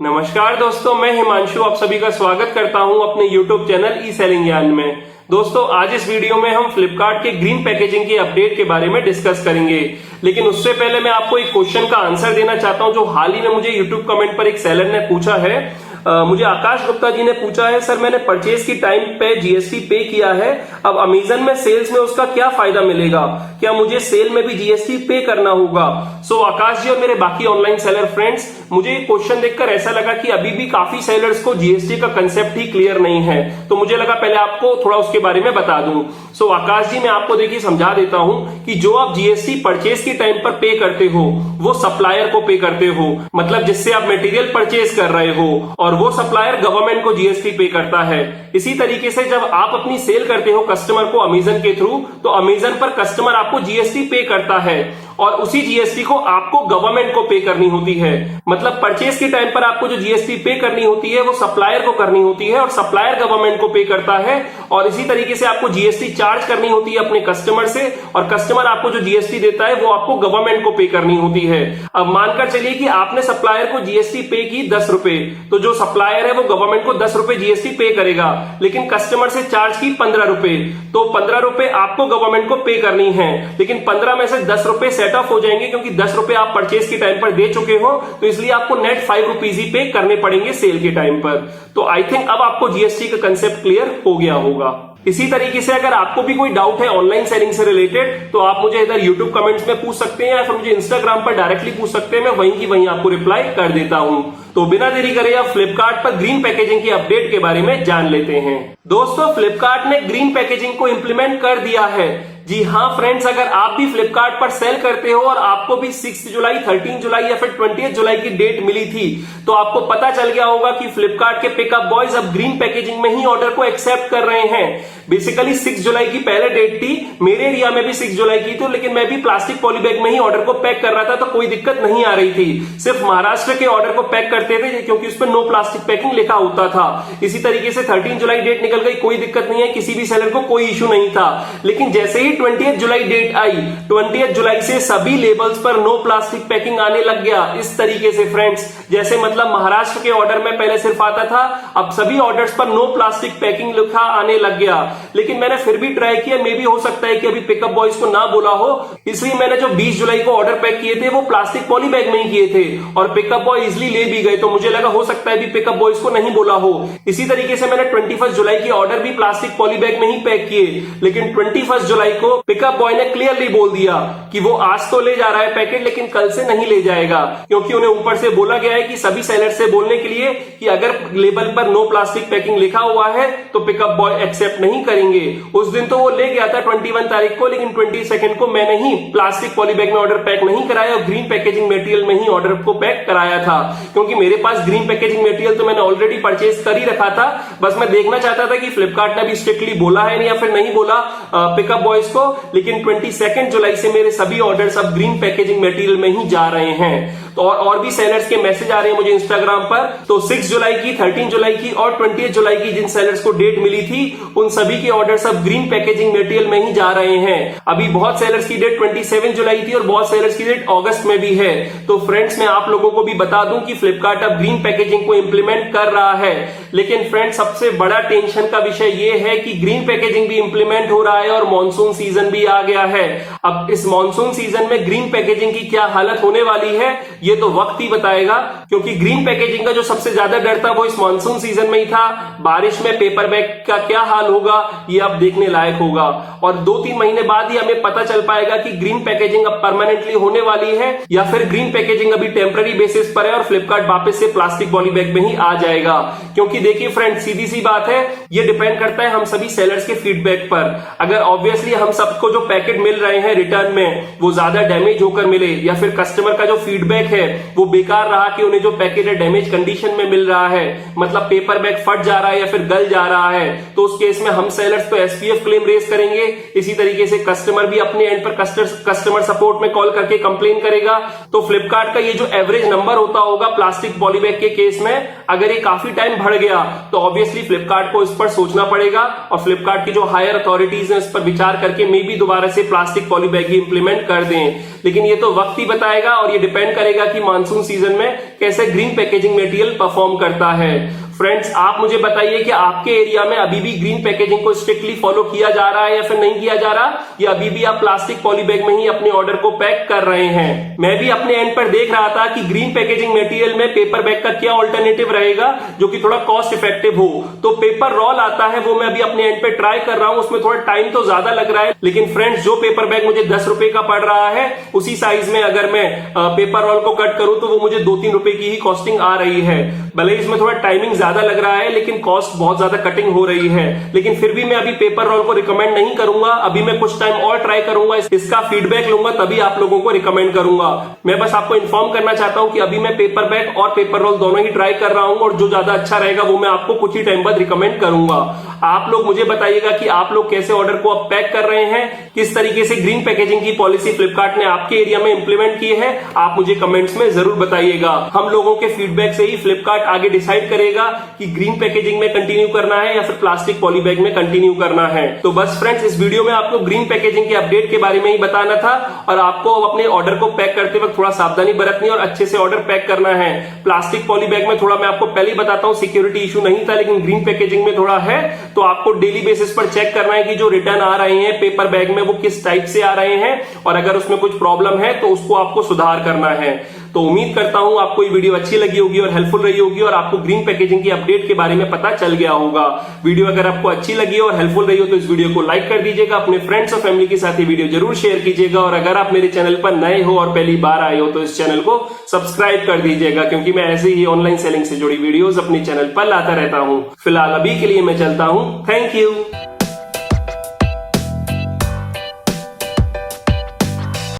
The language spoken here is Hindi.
नमस्कार दोस्तों, मैं हिमांशु आप सभी का स्वागत करता हूं अपने YouTube चैनल ई सेलिंग ज्ञान में। दोस्तों, आज इस वीडियो में हम फ्लिपकार्ट के ग्रीन पैकेजिंग की अपडेट के बारे में डिस्कस करेंगे। लेकिन उससे पहले मैं आपको एक क्वेश्चन का आंसर देना चाहता हूं जो हाल ही में मुझे YouTube कमेंट पर एक सेलर ने पूछा है। मुझे आकाश गुप्ता जी ने पूछा है, सर मैंने परचेज की टाइम पे जीएसटी पे किया है, अब अमेजन में सेल्स में उसका क्या फायदा मिलेगा, क्या मुझे सेल में भी जीएसटी पे करना होगा। सो आकाश जी और मेरे बाकी ऑनलाइन सेलर फ्रेंड्स, मुझे क्वेश्चन देखकर ऐसा लगा कि अभी भी काफी सेलर्स को जीएसटी का कंसेप्ट ही क्लियर नहीं है, तो मुझे लगा पहले आपको थोड़ा उसके बारे में बता दूं। सो आकाश जी, मैं आपको देखिए समझा देता हूं कि जो आप जीएसटी परचेज की टाइम पर पे करते हो वो सप्लायर को पे करते हो, मतलब जिससे आप मटेरियल परचेज कर रहे हो, और वो सप्लायर गवर्नमेंट को जीएसटी पे करता है। इसी तरीके से जब आप अपनी सेल करते हो कस्टमर को अमेजन के थ्रू, तो अमेजन पर कस्टमर आपको जीएसटी पे करता है और उसी जीएसटी को आपको गवर्नमेंट को पे करनी होती है। मतलब परचेज के टाइम पर आपको जो जीएसटी पे करनी होती है वो सप्लायर को करनी होती है और सप्लायर गवर्नमेंट को पे करता है, और इसी तरीके से आपको जीएसटी चार्ज करनी होती है अपने कस्टमर से, और कस्टमर आपको जो जीएसटी देता है वो आपको गवर्नमेंट को पे करनी होती है। अब मानकर चलिए कि आपने सप्लायर को जीएसटी पे की 10 रुपए, तो जो सप्लायर है वो गवर्नमेंट को 10 रुपए जीएसटी पे करेगा, लेकिन कस्टमर से चार्ज की 15 रुपए, तो 15 रुपए आपको गवर्नमेंट को पे करनी है। लेकिन 15 में से 10 रुपए सेट ऑफ हो जाएंगे क्योंकि 10 रुपए आप परचेज के टाइम पर दे चुके हो, तो इसलिए आपको नेट 5 रुपीज ही पे करने पड़ेंगे सेल के टाइम पर। तो आई थिंक अब आपको जीएसटी का कंसेप्ट क्लियर हो गया होगा। इसी तरीके से अगर आपको भी कोई डाउट है ऑनलाइन सेलिंग से रिलेटेड, तो आप मुझे इधर YouTube कमेंट्स में पूछ सकते हैं या फिर मुझे Instagram पर डायरेक्टली पूछ सकते हैं, मैं वहीं की वहीं आपको रिप्लाई कर देता हूं। तो बिना देरी करे आप फ्लिपकार्ट पर ग्रीन पैकेजिंग की अपडेट के बारे में जान लेते हैं। दोस्तों, फ्लिपकार्ट ने ग्रीन पैकेजिंग को इंप्लीमेंट कर दिया है। जी हाँ फ्रेंड्स, अगर आप भी फ्लिपकार्ट पर सेल करते हो और आपको भी 6 जुलाई, 13 जुलाई या फिर 20 जुलाई की डेट मिली थी, तो आपको पता चल गया होगा कि फ्लिपकार्ट के पिकअप बॉयज अब ग्रीन पैकेजिंग में ही ऑर्डर को एक्सेप्ट कर रहे हैं। बेसिकली 6 जुलाई की पहले डेट थी, मेरे एरिया में भी 6 जुलाई की थी, लेकिन मैं भी प्लास्टिक पॉलीबैग में ही ऑर्डर को पैक कर रहा था, तो कोई दिक्कत नहीं आ रही थी। सिर्फ महाराष्ट्र के ऑर्डर को पैक करते थे क्योंकि उस पर नो प्लास्टिक पैकिंग लिखा होता था। इसी तरीके से 13 जुलाई डेट निकल गई, कोई दिक्कत नहीं है, किसी भी सेलर को कोई इश्यू नहीं था। लेकिन जैसे ही 20 जुलाई डेट आई, 20 जुलाई से सभी लेबल्स पर नो प्लास्टिक पैकिंग आने लग गया। इस तरीके से फ्रेंड्स, जैसे मतलब महाराष्ट्र के ऑर्डर में पहले सिर्फ आता था, अब सभी ऑर्डर्स पर नो प्लास्टिक पैकिंग लिखा आने लग गया। लेकिन मैंने फिर भी ट्राई किया, मे भी हो सकता है कि अभी पिकअप बॉयज को ना बोला हो, इसलिए मैंने जो 20 जुलाई को ऑर्डर पैक किए थे वो प्लास्टिक पॉली बैग में ही किए थे और पिकअप बॉय इजिली ले भी गए, तो मुझे लगा हो सकता है भी पिकअप बॉयज को नहीं बोला हो। इसी तरीके से मैंने 21 जुलाई की ऑर्डर भी प्लास्टिक पॉली बैग में ही पैक किए, लेकिन 21 जुलाई को पिकअप बॉय ने क्लियरली बोल दिया कि वो आज तो ले जा रहा है पैकेट, लेकिन कल से नहीं ले जाएगा, क्योंकि उन्हें ऊपर से बोला गया है कि सभी सेलर से बोलने के लिए कि अगर लेबल पर नो प्लास्टिक पैकिंग लिखा हुआ है तो पिकअप बॉय एक्सेप्ट नहीं करेंगे। उस दिन तो वो ले गया था 21 तारीख को, लेकिन 22 को मैंने ही प्लास्टिक पॉलीबैग में ऑर्डर पैक नहीं कराया और ग्रीन पैकेजिंग मटेरियल में ही ऑर्डर को पैक कराया था, क्योंकि मेरे पास ग्रीन पैकेजिंग मटेरियल तो मैंने ऑलरेडी परचेज कर ही रखा था। बस मैं देखना चाहता था कि फ्लिपकार्ट ने भी स्ट्रिक्टली बोला है या फिर नहीं बोला पिकअप बॉयज को। लेकिन 22 जुलाई से मेरे सभी ऑर्डर्स अब ग्रीन पैकेजिंग मटेरियल में ही जा रहे हैं। तो और भी सेलर्स के मैसेज आ रहे हैं मुझे इंस्टाग्राम पर, तो 6 जुलाई की, 13 जुलाई की और 20 जुलाई की जिन सेलर्स को डेट मिली थी उन सभी के ऑर्डर्स अब ग्रीन पैकेजिंग मटेरियल में ही जा रहे हैं। अभी बहुत सेलर्स की डेट 27 जुलाई थी और बहुत सेलर्स की डेट अगस्त में भी है। तो फ्रेंड्स, मैं आप लोगों को भी बता दूं कि फ्लिपकार्ट अब ग्रीन पैकेजिंग को इंप्लीमेंट कर रहा है। लेकिन फ्रेंड्स, सबसे बड़ा टेंशन का विषय यह है कि ग्रीन पैकेजिंग भी इंप्लीमेंट हो रहा है और मॉनसून सीजन भी आ गया है। अब इस मॉनसून सीजन में ग्रीन पैकेजिंग की क्या हालत होने वाली है ये तो वक्त ही बताएगा, क्योंकि ग्रीन पैकेजिंग का जो सबसे ज्यादा डर था वो इस मॉनसून सीजन में ही था। बारिश में पेपर बैग का क्या हाल होगा ये अब देखने लायक होगा, और 2-3 महीने बाद ही हमें पता चल पाएगा कि ग्रीन पैकेजिंग अब परमानेंटली होने वाली है या फिर ग्रीन पैकेजिंग अभी टेम्पररी बेसिस पर है और फ्लिपकार्ट वापस से प्लास्टिक पॉली बैग में ही आ जाएगा। क्योंकि देखिए फ्रेंड्स, सीधी सी बात है, ये डिपेंड करता है हम सभी सेलर्स के फीडबैक पर। अगर ऑब्वियसली हम सबको जो पैकेट मिल रहे हैं रिटर्न में वो ज्यादा डैमेज होकर मिले, या फिर कस्टमर का जो फीडबैक है वो बेकार रहा कि उन्हें जो पैकेट है डैमेज कंडीशन में मिल रहा है, मतलब पेपर बैग फट जा रहा है या फिर गल जा रहा है, तो उस केस में हम सेलर्स तो एसपीएफ क्लेम रेज करेंगे। इसी तरीके से कस्टमर भी अपने एंड पर कस्टमर सपोर्ट में कॉल करके कंप्लेन करेगा। तो फ्लिपकार्ट का ये जो एवरेज नंबर होता होगा प्लास्टिक पॉलीबैग के केस में, अगर ये काफी टाइम बढ़ गया तो ऑब्वियसली फ्लिपकार्ट को इस पर सोचना पड़ेगा और फ्लिपकार्ट की जो हायर अथॉरिटीज हैं इस पर विचार करके मे भी दोबारा से प्लास्टिक पॉलीबैग ही इंप्लीमेंट कर दें। लेकिन ये तो वक्त ही बताएगा और ये डिपेंड करेगा बताइएगा कि मानसून सीजन में कैसे ग्रीन पैकेजिंग मटेरियल परफॉर्म करता है। फ्रेंड्स, आप मुझे बताइए कि आपके एरिया में अभी भी ग्रीन पैकेजिंग को स्ट्रिक्टली फॉलो किया जा रहा है या फिर नहीं किया जा रहा, या अभी भी आप प्लास्टिक पॉली बैग में ही अपने ऑर्डर को पैक कर रहे हैं। मैं भी अपने एंड पर देख रहा था कि ग्रीन पैकेजिंग मटेरियल में पेपर बैग का क्या ऑल्टरनेटिव रहेगा जो कि थोड़ा कॉस्ट इफेक्टिव हो। तो पेपर रोल आता है, वो मैं अभी अपने एंड पे ट्राई कर रहा हूं। उसमें थोड़ा टाइम तो ज्यादा लग रहा है, लेकिन फ्रेंड्स जो पेपर बैग मुझे 10 रुपए का पड़ रहा है, उसी साइज में अगर मैं पेपर रोल को कट करूं तो वो मुझे 2-3 रुपए की ही कॉस्टिंग आ रही है। भले इसमें थोड़ा टाइमिंग ज्यादा लग रहा है, लेकिन कॉस्ट बहुत ज्यादा कटिंग हो रही है। लेकिन फिर भी मैं अभी पेपर रोल को रिकमेंड नहीं करूंगा। अभी मैं कुछ टाइम और ट्राई करूंगा, इसका फीडबैक लूंगा, तभी आप लोगों को रिकमेंड करूंगा। मैं बस आपको इन्फॉर्म करना चाहता हूं कि अभी मैं पेपर बैग और पेपर रोल दोनों ही ट्राई कर रहा हूं, और जो ज्यादा अच्छा रहेगा वो मैं आपको कुछ ही टाइम बाद रिकमेंड करूंगा। आप लोग मुझे बताइएगा कि आप लोग कैसे ऑर्डर को अब पैक कर रहे हैं, किस तरीके से ग्रीन पैकेजिंग की पॉलिसी फ्लिपकार्ट ने आपके एरिया में इंप्लीमेंट की है। आप मुझे कमेंट्स में जरूर बताइएगा। हम लोगों के फीडबैक से ही फ्लिपकार्ट आगे डिसाइड करेगा कि ग्रीन पैकेजिंग में कंटिन्यू करना है या फिर प्लास्टिक पॉली बैग में कंटिन्यू करना है। तो बस फ्रेंड्स, इस वीडियो में आपको ग्रीन पैकेजिंग के अपडेट के बारे में ही बताना था, और आपको अपने ऑर्डर को पैक करते वक्त थोड़ा सावधानी बरतनी और अच्छे से ऑर्डर पैक करना है। प्लास्टिक पॉली बैग में थोड़ा मैं आपको पहले ही बताता हूं सिक्योरिटी इशू नहीं था, लेकिन ग्रीन पैकेजिंग में थोड़ा है। तो आपको डेली बेसिस पर चेक करना है कि जो रिटर्न आ रहे हैं पेपर बैग में वो किस टाइप से आ रहे हैं, और अगर उसमें कुछ प्रॉब्लम है तो उसको आपको सुधार करना है। तो उम्मीद करता हूं आपको ये वीडियो अच्छी लगी होगी और हेल्पफुल रही होगी, और आपको ग्रीन पैकेजिंग की अपडेट के बारे में पता चल गया होगा। वीडियो अगर आपको अच्छी लगी और हेल्पफुल रही हो तो इस वीडियो को लाइक कर दीजिएगा, अपने फ्रेंड्स और फैमिली के साथ ये वीडियो जरूर शेयर कीजिएगा, और अगर आप मेरे चैनल पर नए हो और पहली बार आए हो तो इस चैनल को सब्सक्राइब कर दीजिएगा, क्योंकि मैं ऐसे ही ऑनलाइन सेलिंग से जुड़ी वीडियोस अपने चैनल पर लाता रहता हूं। फिलहाल अभी के लिए मैं चलता हूं। Thank you.